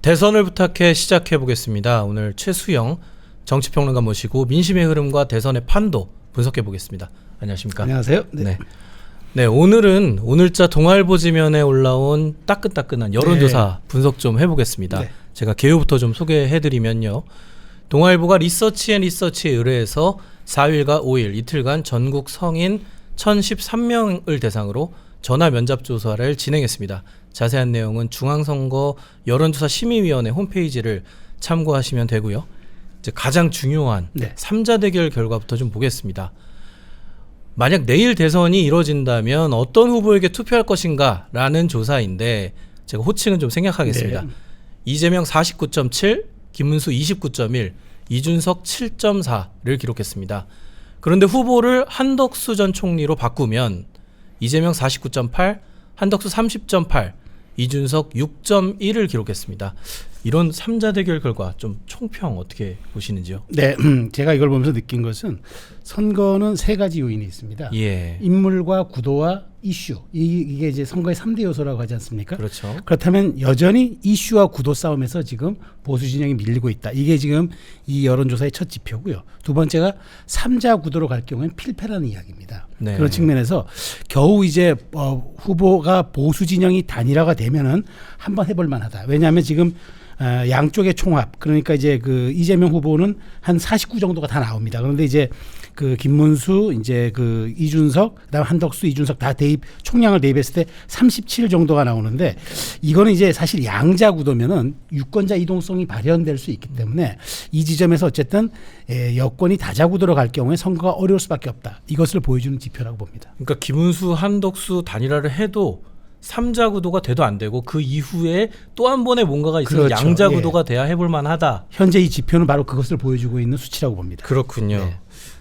대선을 부탁해 시작해 보겠습니다. 오늘 최수영 정치평론가 모시고 민심의 흐름과 대선의 판도 분석해 보겠습니다. 안녕하십니까? 안녕하세요. 네, 오늘은 오늘자 동아일보 지면에 올라온 따끈따끈한 여론조사 분석 좀 해보겠습니다. 네. 제가 개요부터 좀 소개해드리면요. 동아일보가 리서치앤리서치에 의뢰해서 4일과 5일 이틀간 전국 성인 1013명을 대상으로 전화 면접 조사를 진행했습니다. 자세한 내용은 중앙선거 여론조사 심의위원회 홈페이지를 참고하시면 되고요. 이제 가장 중요한 3자 대결 결과부터 좀 보겠습니다. 만약 내일 대선이 이뤄진다면 어떤 후보에게 투표할 것인가 라는 조사인데 제가 호칭은 좀 생략하겠습니다. 네. 이재명 49.7, 김문수 29.1, 이준석 7.4를 기록했습니다. 그런데 후보를 한덕수 전 총리로 바꾸면 이재명 49.8, 한덕수 30.8, 이준석 6.1을 기록했습니다. 이런 3자 대결 결과 좀 총평 어떻게 보시는지요? 네, 제가 이걸 보면서 느낀 것은 선거는 세 가지 요인이 있습니다. 예. 인물과 구도와 이슈. 이게 이제 선거의 3대 요소라고 하지 않습니까? 그렇죠. 그렇다면 여전히 이슈와 구도 싸움에서 지금 보수 진영이 밀리고 있다. 이게 지금 이 여론조사의 첫 지표고요. 두 번째가 3자 구도로 갈 경우에는 필패라는 이야기입니다. 네. 그런 측면에서 겨우 이제 후보가 보수 진영이 단일화가 되면은 한번 해볼 만하다. 왜냐하면 지금 양쪽의 총합, 그러니까 이제 그 이재명 후보는 한 49 정도가 다 나옵니다. 그런데 이제 그 김문수, 이제 그 이준석, 그다음 한덕수, 이준석 다 총량을 대입했을 때 37 정도가 나오는데 이거는 이제 사실 양자 구도면은 유권자 이동성이 발현될 수 있기 때문에 이 지점에서 어쨌든 여권이 다자 구도로 갈 경우에 선거가 어려울 수밖에 없다. 이것을 보여주는 지표라고 봅니다. 그러니까 김문수, 한덕수 단일화를 해도 3자 구도가 돼도 안 되고 그 이후에 또 한 번의 뭔가가 있어서 그렇죠. 양자 구도가 돼야 해볼 만하다. 현재 이 지표는 바로 그것을 보여주고 있는 수치라고 봅니다. 그렇군요. 네.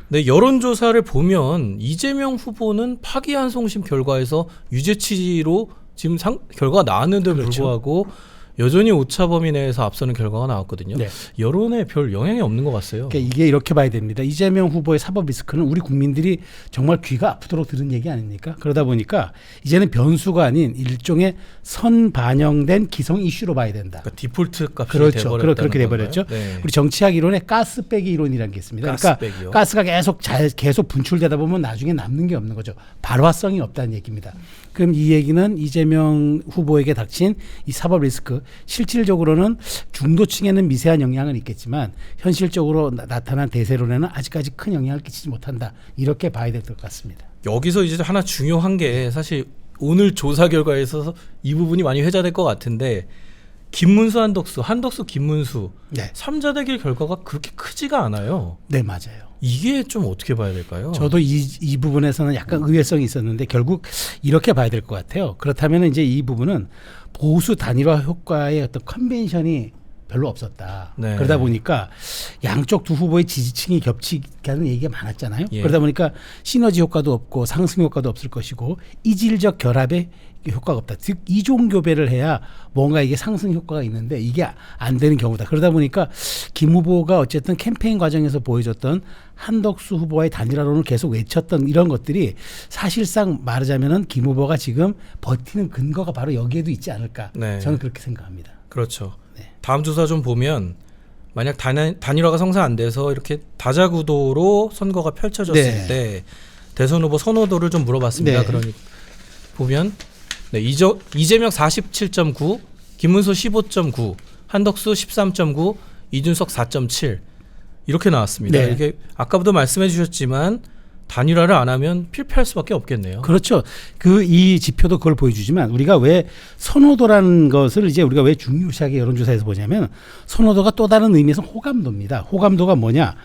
네, 여론조사를 보면 이재명 후보는 파기환송심 결과에서 유죄치로 지금 결과가 나왔는데도 그렇죠. 불구하고 여전히 오차 범위 내에서 앞서는 결과가 나왔거든요. 네. 여론에 별 영향이 없는 것 같아요. 그러니까 이게 이렇게 봐야 됩니다. 이재명 후보의 사법 리스크는 우리 국민들이 정말 귀가 아프도록 들은 얘기 아닙니까? 그러다 보니까 이제는 변수가 아닌 일종의 선반영된 기성 이슈로 봐야 된다. 그러니까 디폴트 값이 그렇죠. 돼버렸다는 그렇게 돼버렸죠. 네. 우리 정치학 이론에 가스 빼기 이론이라는 게 있습니다. 가스빼기요? 그러니까 가스가 계속 분출되다 보면 나중에 남는 게 없는 거죠. 발화성이 없다는 얘기입니다. 그럼 이 얘기는 이재명 후보에게 닥친 이 사법 리스크, 실질적으로는 중도층에는 미세한 영향은 있겠지만 현실적으로 나타난 대세론에는 아직까지 큰 영향을 끼치지 못한다. 이렇게 봐야 될 것 같습니다. 여기서 이제 하나 중요한 게 사실 오늘 조사 결과에 있어서 이 부분이 많이 회자될 것 같은데 김문수, 한덕수, 김문수 네. 3자 대결 결과가 그렇게 크지가 않아요. 네, 맞아요. 이게 좀 어떻게 봐야 될까요? 저도 이 부분에서는 약간 의외성이 있었는데 결국 이렇게 봐야 될 것 같아요. 그렇다면 이제 이 부분은 보수 단일화 효과의 어떤 컨벤션이 별로 없었다. 네. 그러다 보니까 양쪽 두 후보의 지지층이 겹치는 얘기가 많았잖아요. 예. 그러다 보니까 시너지 효과도 없고 상승 효과도 없을 것이고 이질적 결합의 효과가 없다. 즉 이종교배를 해야 뭔가 이게 상승 효과가 있는데 이게 안 되는 경우다. 그러다 보니까 김 후보가 어쨌든 캠페인 과정에서 보여줬던 한덕수 후보와의 단일화론을 계속 외쳤던 이런 것들이 사실상 말하자면은 김 후보가 지금 버티는 근거가 바로 여기에도 있지 않을까. 네. 저는 그렇게 생각합니다. 그렇죠. 네. 다음 조사 좀 보면 만약 단일화가 성사 안 돼서 이렇게 다자구도로 선거가 펼쳐졌을 네. 때 대선 후보 선호도를 좀 물어봤습니다. 네. 그러니 보면 이재명 47.9, 김문수 15.9, 한덕수 13.9, 이준석 4.7 이렇게 나왔습니다. 네. 이게 아까부터 말씀해 주셨지만 단일화를 안 하면 필패할 수밖에 없겠네요. 그렇죠. 이 지표도 그걸 보여주지만 우리가 왜 선호도라는 것을 이제 우리가 왜 중요시하게 여론조사에서 보냐면 선호도가 또 다른 의미에서 호감도입니다. 호감도가 뭐냐?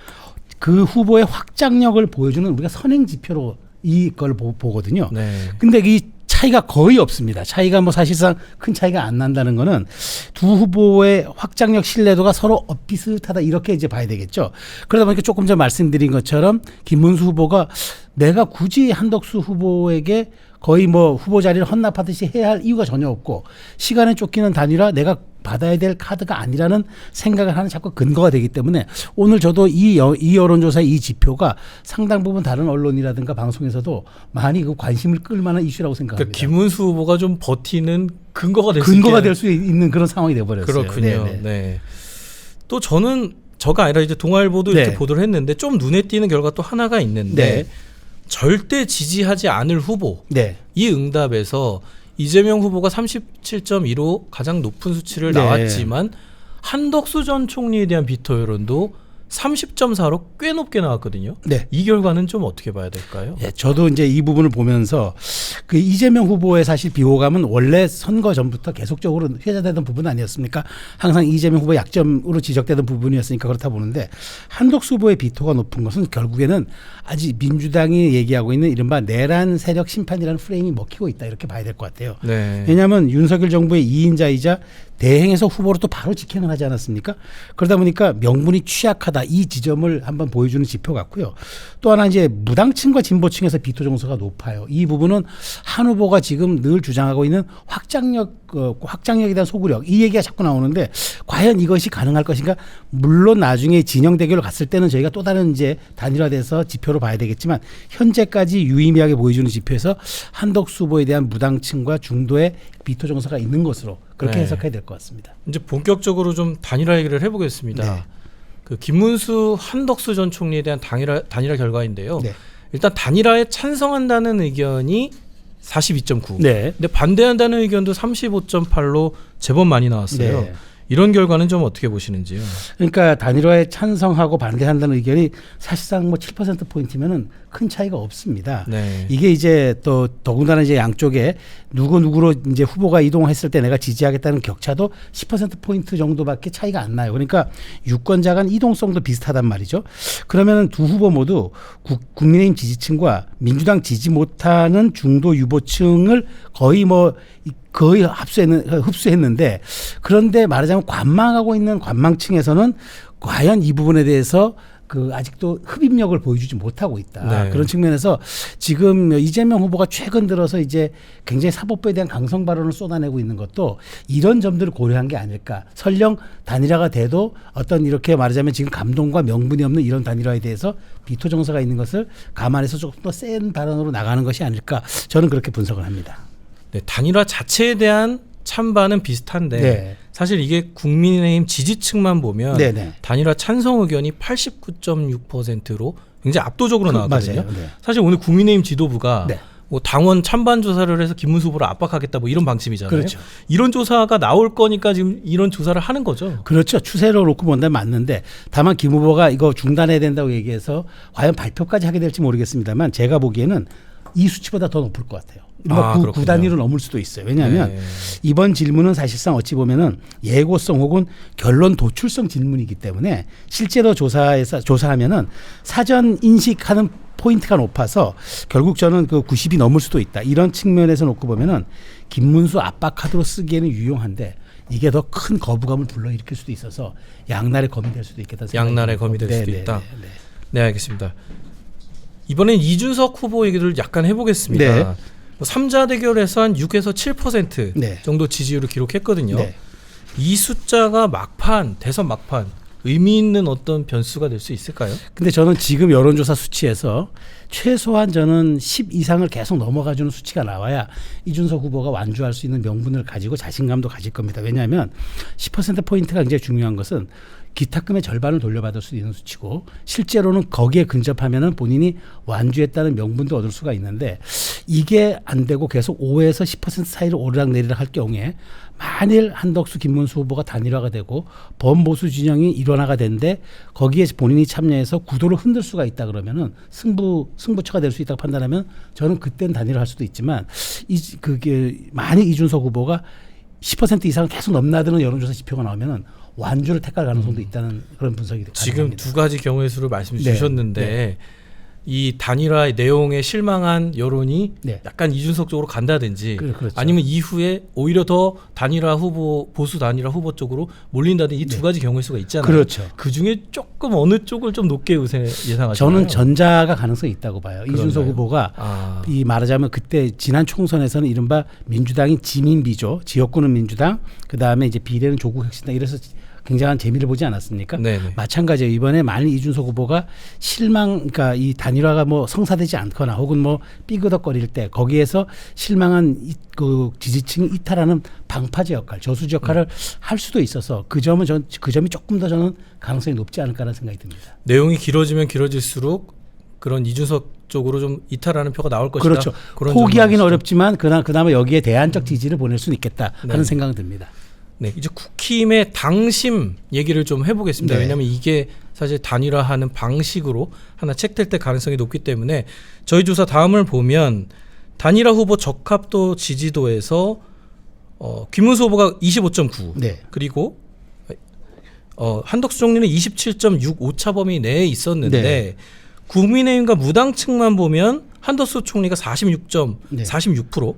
그 후보의 확장력을 보여주는 우리가 선행 지표로 이걸 보거든요. 네. 근데 이 차이가 거의 없습니다. 차이가 뭐 사실상 큰 차이가 안 난다는 거는 두 후보의 확장력 신뢰도가 서로 비슷하다 이렇게 이제 봐야 되겠죠. 그러다 보니까 조금 전 말씀드린 것처럼 김문수 후보가 내가 굳이 한덕수 후보에게 거의 뭐 후보 자리를 헌납하듯이 해야 할 이유가 전혀 없고 시간에 쫓기는 단일화 내가 받아야 될 카드가 아니라는 생각을 하는 자꾸 근거가 되기 때문에 오늘 저도 이 여론조사의 이 지표가 상당 부분 다른 언론이라든가 방송에서도 많이 그 관심을 끌 만한 이슈라고 생각합니다. 그러니까 김문수 후보가 좀 버티는 근거가 될 수 있는 그런 상황이 되어버렸어요. 그렇군요. 네네. 네. 또 저가 아니라 이제 동아일보도 이렇게 네. 보도를 했는데 좀 눈에 띄는 결과 또 하나가 있는데 네. 절대 지지하지 않을 후보 네. 이 응답에서 이재명 후보가 37.15 가장 높은 수치를 네. 나왔지만 한덕수 전 총리에 대한 비토 여론도 30.4로 꽤 높게 나왔거든요. 네. 이 결과는 좀 어떻게 봐야 될까요? 예, 저도 이제 이 부분을 보면서 그 이재명 후보의 사실 비호감은 원래 선거 전부터 계속적으로 회자되던 부분 아니었습니까? 항상 이재명 후보의 약점으로 지적되던 부분이었으니까 그렇다 보는데 한덕수 후보의 비토가 높은 것은 결국에는 아직 민주당이 얘기하고 있는 이른바 내란 세력 심판이라는 프레임이 먹히고 있다 이렇게 봐야 될 것 같아요. 네. 왜냐하면 윤석열 정부의 2인자이자 대행에서 후보로 또 바로 직행을 하지 않았습니까? 그러다 보니까 명분이 취약하다 이 지점을 한번 보여주는 지표 같고요. 또 하나 이제 무당층과 진보층에서 비토 정서가 높아요. 이 부분은 한 후보가 지금 늘 주장하고 있는 확장력에 대한 소구력 이 얘기가 자꾸 나오는데 과연 이것이 가능할 것인가? 물론 나중에 진영 대결을 갔을 때는 저희가 또 다른 이제 단일화돼서 지표로 봐야 되겠지만 현재까지 유의미하게 보여주는 지표에서 한덕수 후보에 대한 무당층과 중도의 비토 정서가 있는 것으로 그렇게 네. 해석해야 될 것 같습니다. 이제 본격적으로 좀 단일화 얘기를 해보겠습니다. 네. 그 김문수 한덕수 전 총리에 대한 단일화 결과인데요. 네. 일단 단일화에 찬성한다는 의견이 42.9. 네. 근데 반대한다는 의견도 35.8로 제법 많이 나왔어요. 네. 이런 결과는 좀 어떻게 보시는지요? 그러니까 단일화에 찬성하고 반대한다는 의견이 사실상 뭐 7%포인트면은 큰 차이가 없습니다. 네. 이게 이제 또 더군다나 이제 양쪽에 누구로 이제 후보가 이동했을 때 내가 지지하겠다는 격차도 10%포인트 정도밖에 차이가 안 나요. 그러니까 유권자 간 이동성도 비슷하단 말이죠. 그러면은 두 후보 모두 국민의힘 지지층과 민주당 지지 못하는 중도 유보층을 거의 흡수했는데 그런데 말하자면 관망하고 있는 관망층에서는 과연 이 부분에 대해서 아직도 흡입력을 보여주지 못하고 있다. 네. 그런 측면에서 지금 이재명 후보가 최근 들어서 이제 굉장히 사법부에 대한 강성 발언을 쏟아내고 있는 것도 이런 점들을 고려한 게 아닐까. 설령 단일화가 돼도 어떤 이렇게 말하자면 지금 감동과 명분이 없는 이런 단일화에 대해서 비토 정서가 있는 것을 감안해서 조금 더 센 발언으로 나가는 것이 아닐까. 저는 그렇게 분석을 합니다. 네, 단일화 자체에 대한 찬반은 비슷한데 네. 사실 이게 국민의힘 지지층만 보면 네네. 단일화 찬성 의견이 89.6%로 굉장히 압도적으로 나왔거든요. 맞아요. 네. 사실 오늘 국민의힘 지도부가 네. 뭐 당원 찬반 조사를 해서 김문수 후보를 압박하겠다 뭐 이런 방침이잖아요. 그렇죠. 이런 조사가 나올 거니까 지금 이런 조사를 하는 거죠. 그렇죠. 추세로 놓고 본다면 맞는데 다만 김 후보가 이거 중단해야 된다고 얘기해서 과연 발표까지 하게 될지 모르겠습니다만 제가 보기에는 이 수치보다 더 높을 것 같아요. 그렇군요. 9단위로 넘을 수도 있어요. 왜냐하면 네. 이번 질문은 사실상 어찌 보면은 예고성 혹은 결론 도출성 질문이기 때문에 실제로 조사하면은 사전 인식하는 포인트가 높아서 결국 저는 90이 넘을 수도 있다. 이런 측면에서 놓고 보면은 김문수 압박 카드로 쓰기에는 유용한데 이게 더 큰 거부감을 불러일으킬 수도 있어서 양날의 검이 될 수도 있겠다. 양날의 검이 될 수도 있다. 네, 알겠습니다. 이번엔 이준석 후보 얘기를 약간 해보겠습니다. 네. 3자 대결에서 한 6에서 7% 네. 정도 지지율을 기록했거든요. 네. 이 숫자가 대선 막판 의미 있는 어떤 변수가 될 수 있을까요? 근데 저는 지금 여론조사 수치에서 최소한 저는 10 이상을 계속 넘어가주는 수치가 나와야 이준석 후보가 완주할 수 있는 명분을 가지고 자신감도 가질 겁니다. 왜냐하면 10%포인트가 굉장히 중요한 것은 기탁금의 절반을 돌려받을 수 있는 수치고 실제로는 거기에 근접하면은 본인이 완주했다는 명분도 얻을 수가 있는데 이게 안 되고 계속 5에서 10% 사이로 오르락내리락 할 경우에 만일 한덕수 김문수 후보가 단일화가 되고 범보수 진영이 일원화가 된데 거기에 본인이 참여해서 구도를 흔들 수가 있다 그러면은 승부처가 될 수 있다고 판단하면 저는 그때는 단일화할 수도 있지만 그게 만일 이준석 후보가 10% 이상을 계속 넘나드는 여론조사 지표가 나오면은 완주를 택할 가능성도 있다는 그런 분석이 가능합니다. 지금 두 가지 경우의 수를 말씀 주셨는데 네. 이 단일화의 내용에 실망한 여론이 네. 약간 이준석 쪽으로 간다든지 그렇죠. 아니면 이후에 오히려 더 단일화 후보 보수 단일화 후보 쪽으로 몰린다든지 이 두 가지 경우일 수가 있잖아요. 그렇죠. 그 중에 조금 어느 쪽을 좀 높게 예상하시나요? 저는 전자가 가능성이 있다고 봐요. 이준석 그런가요? 후보가 이 말하자면 그때 지난 총선에서는 이른바 민주당이 지민비조, 지역구는 민주당, 그 다음에 이제 비례는 조국혁신당 이래서 굉장한 재미를 보지 않았습니까? 네네. 마찬가지예요. 이번에 만일 이준석 후보가 그러니까 이 단일화가 뭐 성사되지 않거나 혹은 뭐 삐그덕거릴 때 거기에서 실망한 그 지지층 이탈하는 방파제 역할, 저수지 역할을 할 수도 있어서 그 점이 조금 더 저는 가능성이 높지 않을까라는 생각이 듭니다. 내용이 길어지면 길어질수록 그런 이준석 쪽으로 좀 이탈하는 표가 나올 것이다. 그렇죠. 그런 포기하기는 전망이시죠? 어렵지만 그나마 여기에 대안적 지지를 보낼 수는 있겠다 하는 네. 생각은 듭니다. 네, 이제 국힘의 당심 얘기를 좀 해보겠습니다. 네. 왜냐하면 이게 사실 단일화하는 방식으로 하나 책될 때 가능성이 높기 때문에 저희 조사 다음을 보면 단일화 후보 적합도 지지도에서 김문수 후보가 25.9 네. 그리고 한덕수 총리는 27.6 오차 범위 내에 있었는데 네. 국민의힘과 무당층만 보면 한덕수 총리가 46%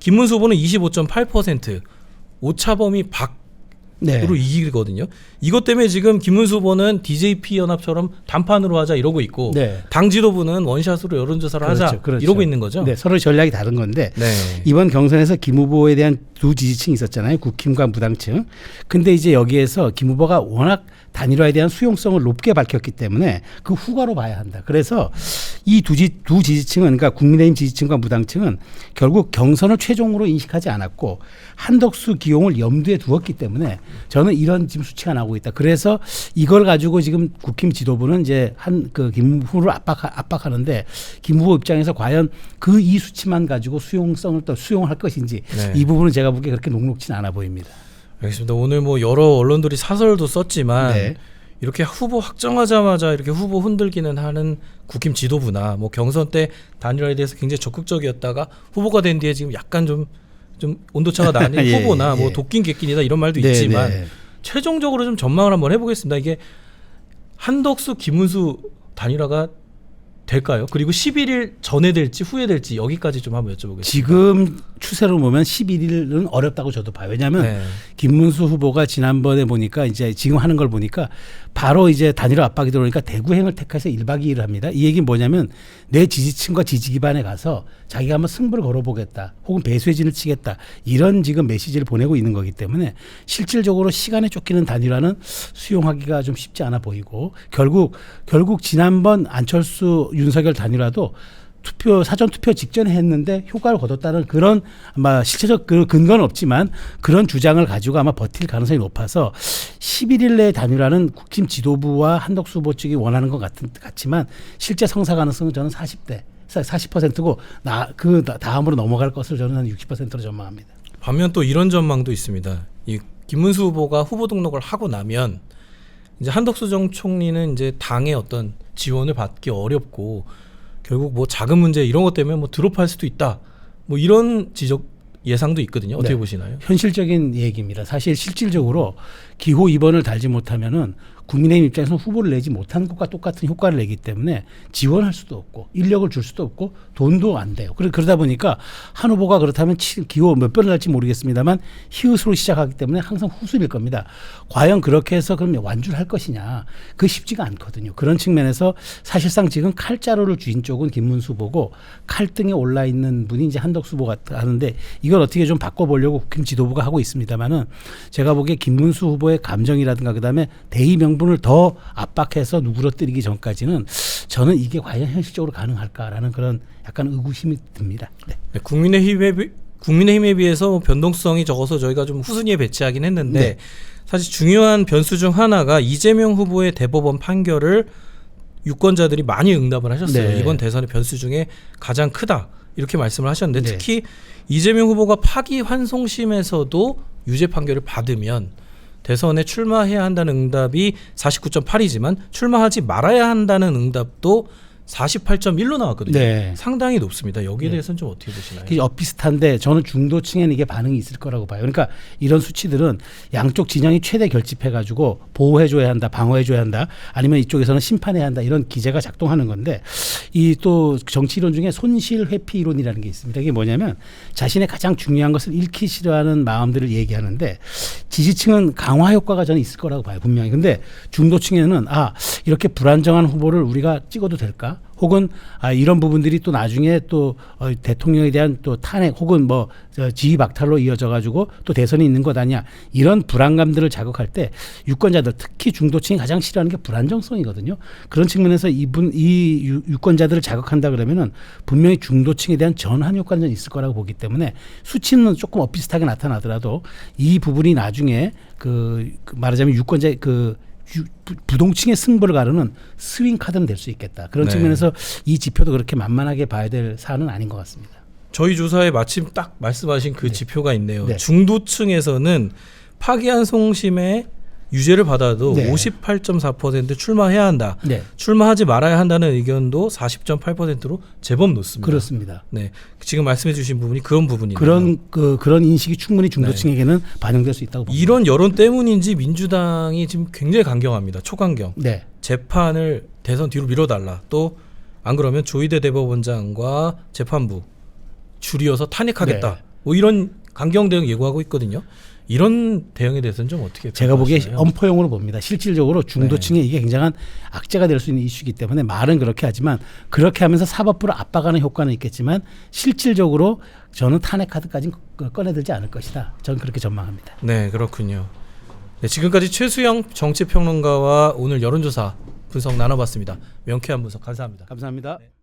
김문수 후보는 25.8% 오차범위 밖으로 네. 이기거든요. 이것 때문에 지금 김문수 후보는 DJP 연합처럼 단판으로 하자 이러고 있고 네. 당 지도부는 원샷으로 여론조사를 하자 이러고 있는 거죠. 네, 서로 전략이 다른 건데 네. 이번 경선에서 김 후보에 대한 두 지지층이 있었잖아요. 국힘과 무당층. 근데 이제 여기에서 김 후보가 워낙 단일화에 대한 수용성을 높게 밝혔기 때문에 그 후과로 봐야 한다. 그래서 이 두 지지층은 그러니까 국민의힘 지지층과 무당층은 결국 경선을 최종으로 인식하지 않았고 한덕수 기용을 염두에 두었기 때문에 저는 이런 지금 수치가 나오고 있다. 그래서 이걸 가지고 지금 국힘 지도부는 이제 김 후보를 압박하는데 김 후보 입장에서 과연 그 이 수치만 가지고 수용성을 또 수용할 것인지 네. 이 부분은 제가 보기에 그렇게 녹록지는 않아 보입니다. 알겠습니다. 오늘 뭐 여러 언론들이 사설도 썼지만 네. 이렇게 후보 확정하자마자 이렇게 후보 흔들기는 하는 국힘 지도부나 뭐 경선 때 단일화에 대해서 굉장히 적극적이었다가 후보가 된 뒤에 지금 약간 좀 온도차가 나는 예, 후보나 예. 뭐 도끼인 객끼이다 이런 말도 네, 있지만 네. 최종적으로 좀 전망을 한번 해보겠습니다. 이게 한덕수 김문수 단일화가 될까요? 그리고 11일 전에 될지 후에 될지 여기까지 좀 한번 여쭤보겠습니다. 지금 추세로 보면 11일은 어렵다고 저도 봐요. 왜냐하면 네. 김문수 후보가 지난번에 보니까 이제 지금 하는 걸 보니까 바로 이제 단일화 압박이 들어오니까 대구행을 택해서 1박 2일을 합니다. 이 얘기는 뭐냐면 내 지지층과 지지 기반에 가서 자기가 한번 승부를 걸어보겠다. 혹은 배수의 진을 치겠다. 이런 지금 메시지를 보내고 있는 거기 때문에 실질적으로 시간에 쫓기는 단일화는 수용하기가 좀 쉽지 않아 보이고 결국 지난번 안철수 윤석열 단일화도 사전 투표 직전에 했는데 효과를 거뒀다는 그런 아마 실체적 그 근거는 없지만 그런 주장을 가지고 아마 버틸 가능성이 높아서 11일 내 단일화는 국힘 지도부와 한덕수 후보 측이 원하는 것 같지만 실제 성사 가능성은 저는 40%고 그 다음으로 넘어갈 것을 저는 한 60%로 전망합니다. 반면 또 이런 전망도 있습니다. 이 김문수 후보가 후보 등록을 하고 나면 이제 한덕수 전 총리는 이제 당의 어떤 지원을 받기 어렵고 결국 뭐 자금 문제 이런 것 때문에 뭐 드롭할 수도 있다. 뭐 이런 예상도 있거든요. 어떻게 네. 보시나요? 현실적인 얘기입니다. 사실 실질적으로 기호 2번을 달지 못하면은 국민의힘 입장에서는 후보를 내지 못하는 것과 똑같은 효과를 내기 때문에 지원할 수도 없고 인력을 줄 수도 없고 돈도 안 돼요. 그러다 보니까 한 후보가 그렇다면 기호 몇 번을 할지 모르겠습니다만 히읗으로 시작하기 때문에 항상 후순일 겁니다. 과연 그렇게 해서 그럼 완주를 할 것이냐. 그게 쉽지가 않거든요. 그런 측면에서 사실상 지금 칼자루를 쥔 쪽은 김문수 후보고 칼등에 올라 있는 분이 이제 한덕수 후보가 하는데 이걸 어떻게 좀 바꿔보려고 국힘 지도부가 하고 있습니다만은 제가 보기에 김문수 후보의 감정이라든가 그다음에 대의 명분을 더 압박해서 누그러뜨리기 전까지는 저는 이게 과연 현실적으로 가능할까라는 그런 약간 의구심이 듭니다. 네. 네, 국민의힘에 비해서 변동성이 적어서 저희가 좀 후순위에 배치하긴 했는데 네. 사실 중요한 변수 중 하나가 이재명 후보의 대법원 판결을 유권자들이 많이 응답을 하셨어요. 네. 이번 대선의 변수 중에 가장 크다 이렇게 말씀을 하셨는데 네. 특히 이재명 후보가 파기환송심에서도 유죄 판결을 받으면 대선에 출마해야 한다는 응답이 49.8이지만 출마하지 말아야 한다는 응답도 48.1로 나왔거든요. 네. 상당히 높습니다. 여기에 네. 대해서는 좀 어떻게 보시나요? 그게 비슷한데 저는 중도층에는 이게 반응이 있을 거라고 봐요. 그러니까 이런 수치들은 양쪽 진영이 최대 결집해가지고 보호해줘야 한다, 방어해줘야 한다, 아니면 이쪽에서는 심판해야 한다 이런 기제가 작동하는 건데 이 또 정치 이론 중에 손실 회피 이론이라는 게 있습니다. 이게 뭐냐면 자신의 가장 중요한 것을 잃기 싫어하는 마음들을 얘기하는데 지지층은 강화 효과가 저는 있을 거라고 봐요, 분명히. 근데 중도층에는 이렇게 불안정한 후보를 우리가 찍어도 될까? 혹은 이런 부분들이 또 나중에 또 대통령에 대한 또 탄핵 혹은 뭐 지휘 박탈로 이어져 가지고 또 대선이 있는 것 아니야, 이런 불안감들을 자극할 때 유권자들, 특히 중도층이 가장 싫어하는 게 불안정성이거든요. 그런 측면에서 이 유권자들을 자극한다 그러면은 분명히 중도층에 대한 전환 효과는 있을 거라고 보기 때문에 수치는 조금 엇비슷하게 나타나더라도 이 부분이 나중에 말하자면 유권자 부동층의 승부를 가르는 스윙 카드는 될 수 있겠다. 그런 네. 측면에서 이 지표도 그렇게 만만하게 봐야 될 사안은 아닌 것 같습니다. 저희 조사에 마침 딱 말씀하신 그 지표가 있네요. 네. 중도층에서는 파기한 송심의 유죄를 받아도 네. 58.4% 출마해야 한다. 네, 출마하지 말아야 한다는 의견도 40.8%로 제법 높습니다. 그렇습니다. 네, 지금 말씀해주신 부분이 그런 부분이네요. 그런 인식이 충분히 중도층에게는 반영될 수 있다고 봅니다. 이런 여론 때문인지 민주당이 지금 굉장히 강경합니다. 초강경. 네, 재판을 대선 뒤로 밀어달라. 또 안 그러면 조희대 대법원장과 재판부 줄이어서 탄핵하겠다. 네. 뭐 이런 강경 대응 예고하고 있거든요. 이런 대응에 대해서는 좀 어떻게 제가 보기에 평가하시나요? 엄포용으로 봅니다. 실질적으로 중도층에 이게 굉장한 악재가 될 수 있는 이슈이기 때문에 말은 그렇게 하지만 그렇게 하면서 사법부를 압박하는 효과는 있겠지만 실질적으로 저는 탄핵 카드까지는 꺼내들지 않을 것이다. 저는 그렇게 전망합니다. 네, 그렇군요. 네, 지금까지 최수영 정치평론가와 오늘 여론조사 분석 나눠봤습니다. 명쾌한 분석 감사합니다. 감사합니다. 네.